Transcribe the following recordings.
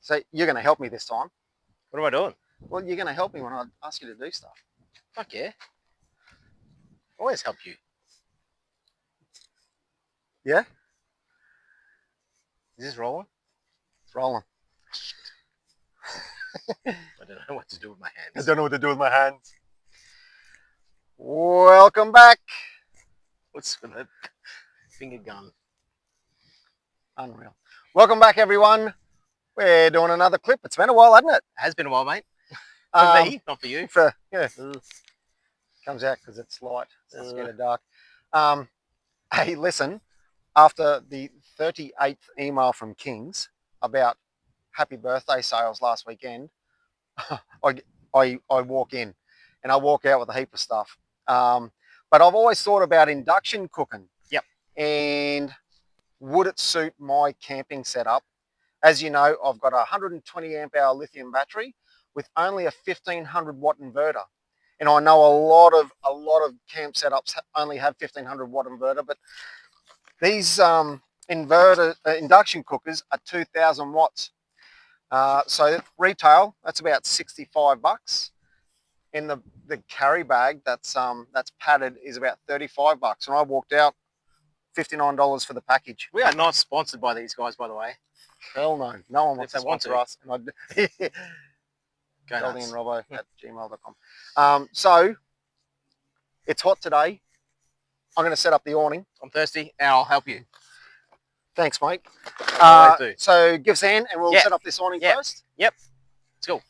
So you're going to help me this time. What am I doing? Well, you're going to help me when I ask you to do stuff. Fuck yeah. Always help you. Yeah? Is this rolling? It's rolling. I don't know what to do with my I hands. don't know what to do with my hands. Welcome back. What's with that finger gun? Unreal. Welcome back, everyone. We're doing another clip. It's been a while, hasn't it? It has been a while, mate. For me, not for you. Comes out because it's light. It's scared of dark. Hey, listen. After the 38th email from Kings about happy birthday sales last weekend, I walk in and I walk out with a heap of stuff. But I've always thought about induction cooking. Yep. And would it suit my camping setup? As you know, I've got a 120 amp hour lithium battery with only a 1500 watt inverter. And I know a lot of camp setups only have 1500 watt inverter, but these induction cookers are 2000 watts. So retail, that's about 65 bucks. And the carry bag that's padded is about 35 bucks. And I walked out $59 for the package. We are not sponsored by these guys, by the way. Hell no. No one wants to sponsor us. Goldie and Robbo at gmail.com. So it's hot today. I'm going to set up the awning. I'm thirsty and I'll help you. Thanks, mate. Do. So give us a hand and we'll set up this awning first. Yep. Let's go.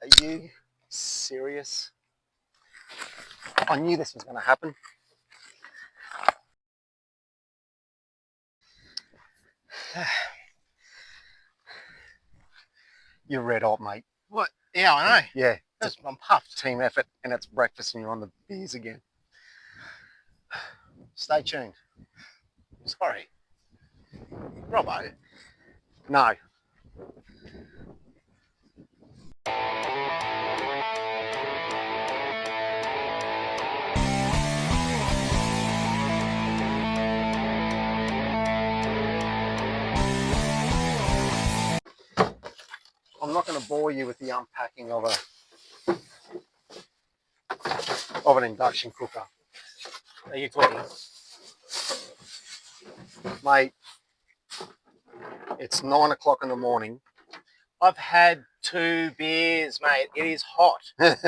Are you serious? I knew this was going to happen. You're red hot, mate. What? Yeah, I know. Yeah. I'm puffed. Team effort, and it's breakfast and you're on the beers again. Stay tuned. Sorry. Robbo. No. I'm not going to bore you with the unpacking of an induction cooker. Are you talking? Mate, it's 9 o'clock in the morning. I've had 2 beers, mate. It is hot. What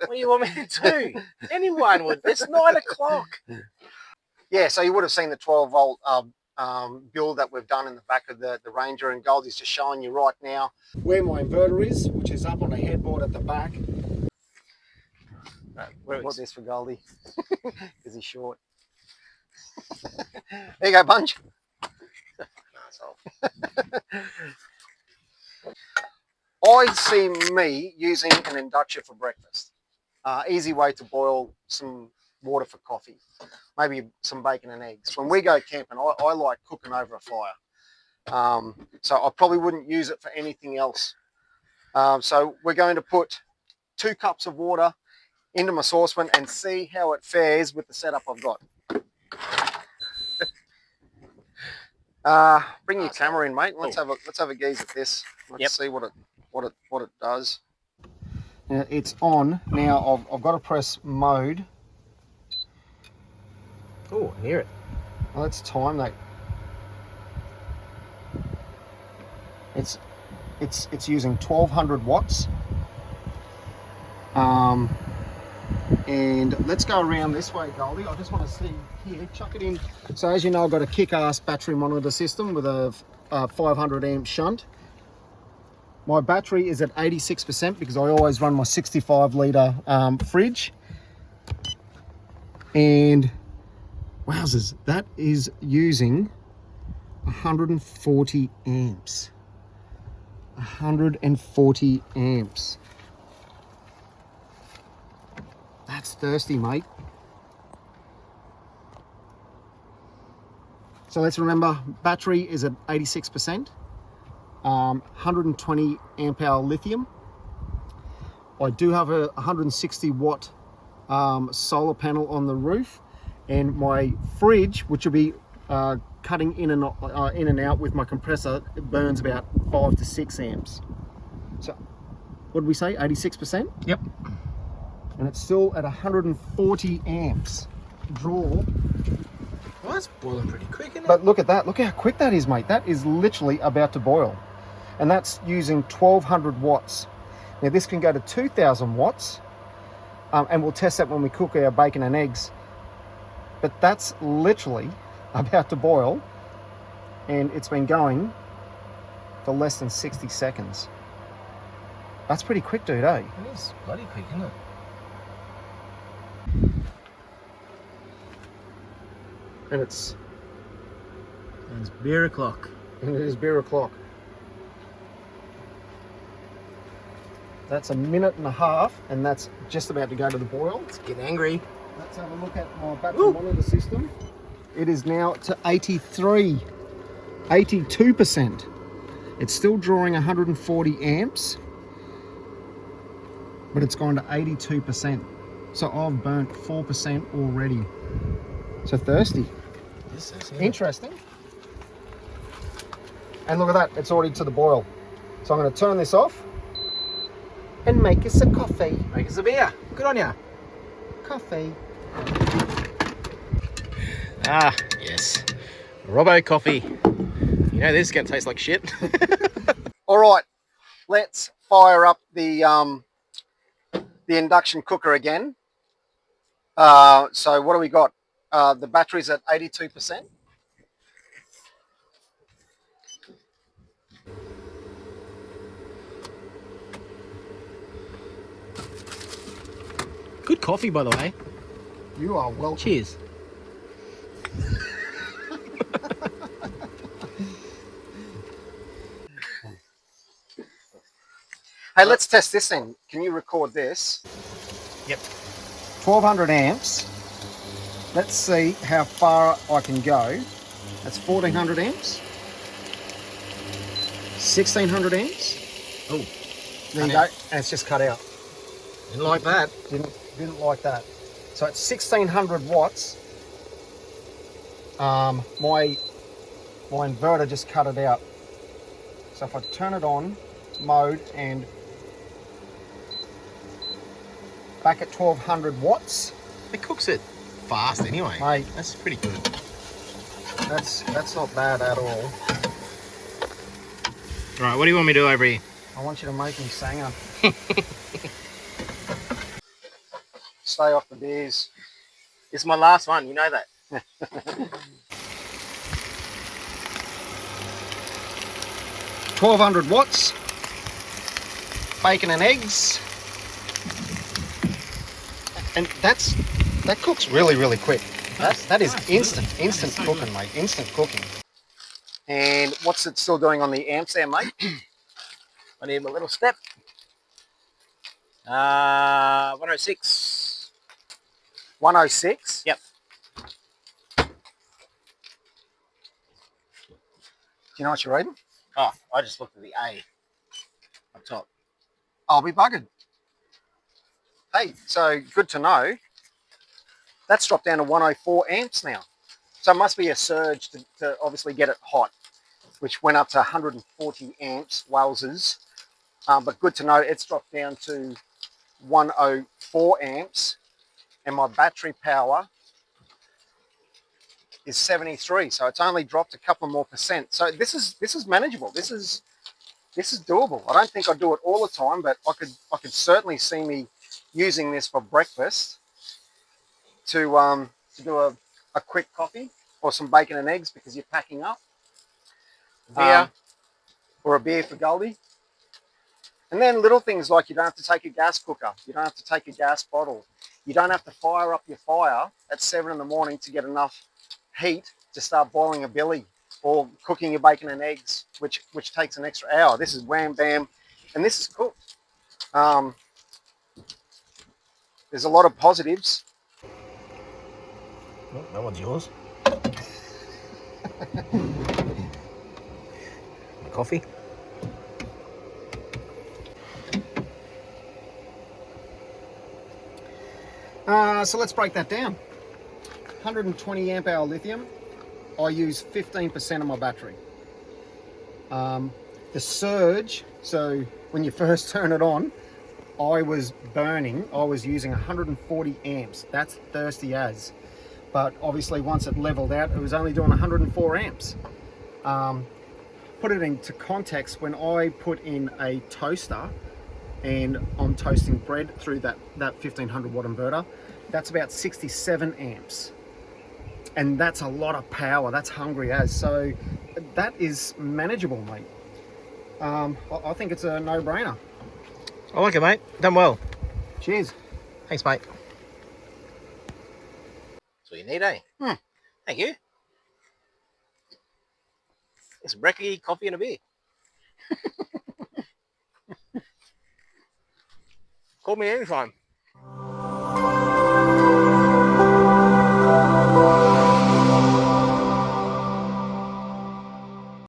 do you want me to do? Anyone would. It's 9 o'clock. Yeah, so you would have seen the 12 volt build that we've done in the back of the Ranger, and Goldie's just showing you right now where my inverter is, which is up on a headboard at the back. What's this for Goldie? Because he's short. There you go, Bunch. I see me using an induction for breakfast. Easy way to boil some water for coffee. Maybe some bacon and eggs. When we go camping, I like cooking over a fire. So I probably wouldn't use it for anything else. So we're going to put 2 cups of water into my saucepan and see how it fares with the setup I've got. Bring your camera in, mate. Let's have a gaze at this. Let's see what it does. Now it's on. Now I've got to press mode. Oh, I hear it. Well, let's time that. It's using 1200 watts. And let's go around this way, Goldie. I just want to see here. Chuck it in. So as you know, I've got a kick-ass battery monitor system with a 500 amp shunt. My battery is at 86% because I always run my 65 litre fridge. And wowzers, that is using 140 amps. 140 amps. That's thirsty, mate. So let's remember, battery is at 86%, 120 amp hour lithium. I do have a 160 watt solar panel on the roof, and my fridge, which will be cutting in and out with my compressor, it burns about 5 to 6 amps. So what did we say, 86%? Yep. And it's still at 140 amps draw. Well, that's boiling pretty quick, isn't it? But look at that, look how quick that is, mate. That is literally about to boil. And that's using 1200 watts. Now this can go to 2000 watts, and we'll test that when we cook our bacon and eggs. But that's literally about to boil, and it's been going for less than 60 seconds. That's pretty quick, dude, eh? It is bloody quick, isn't it? And it's beer o'clock. And it is beer o'clock. That's a minute and a half, and that's just about to go to the boil. It's getting angry. Let's have a look at my battery monitor system. It is now to 82%. It's still drawing 140 amps, but it's gone to 82%. So I've burnt 4% already. So thirsty. Interesting. And look at that, it's already to the boil. So I'm going to turn this off and make us a coffee. Make us a beer. Good on ya. Coffee. Ah, yes. Robbo coffee. You know this is going to taste like shit. All right, let's fire up the induction cooker again. So what do we got? The battery's at 82%. Good coffee, by the way. You are welcome. Cheers. Hey, let's test this then. Can you record this? Yep. 1200 amps. Let's see how far I can go. That's 1400 amps. 1600 amps. Oh, there you go. And it's just cut out. Didn't like that. Didn't like that. So it's 1600 watts. My inverter just cut it out. So if I turn it on, mode, and back at 1200 watts. It cooks it fast anyway. Mate, that's pretty good. That's not bad at all. Right, what do you want me to do over here? I want you to make me sanger. Stay off the beers. It's my last one, you know that. 1200 watts. Bacon and eggs. And that cooks really, really quick. That is instant cooking, mate. Instant cooking. And what's it still doing on the amps there, mate? I need my little step. 106. 106? Yep. Do you know what you're reading? Oh, I just looked at the A up top. I'll be buggered. Hey, so good to know. That's dropped down to 104 amps now. So it must be a surge to obviously get it hot, which went up to 140 amps, wowzers. But good to know it's dropped down to 104 amps, and my battery power is 73. So it's only dropped a couple more percent. So this is manageable. This is doable. I don't think I do it all the time, but I could certainly see me using this for breakfast to do a quick coffee or some bacon and eggs because you're packing up. Beer. Or a beer for Goldie. And then little things like you don't have to take a gas cooker. You don't have to take a gas bottle. You don't have to fire up your fire at 7 in the morning to get enough heat to start boiling a billy or cooking your bacon and eggs, which takes an extra hour. This is wham bam, and this is cooked. There's a lot of positives. Oh, that one's yours. Coffee. So let's break that down. 120 amp hour lithium, I use 15% of my battery. The surge, so when you first turn it on, I was using 140 amps. That's thirsty as. But obviously once it leveled out, it was only doing 104 amps. Put it into context, when I put in a toaster and I'm toasting bread through that 1500 watt inverter, that's about 67 amps. And that's a lot of power, that's hungry as. So that is manageable, mate. I think it's a no-brainer. I like it, mate. Done well. Cheers. Thanks, mate. That's what you need, eh? Hmm. Thank you. It's brekkie, coffee, and a beer. Call me anytime.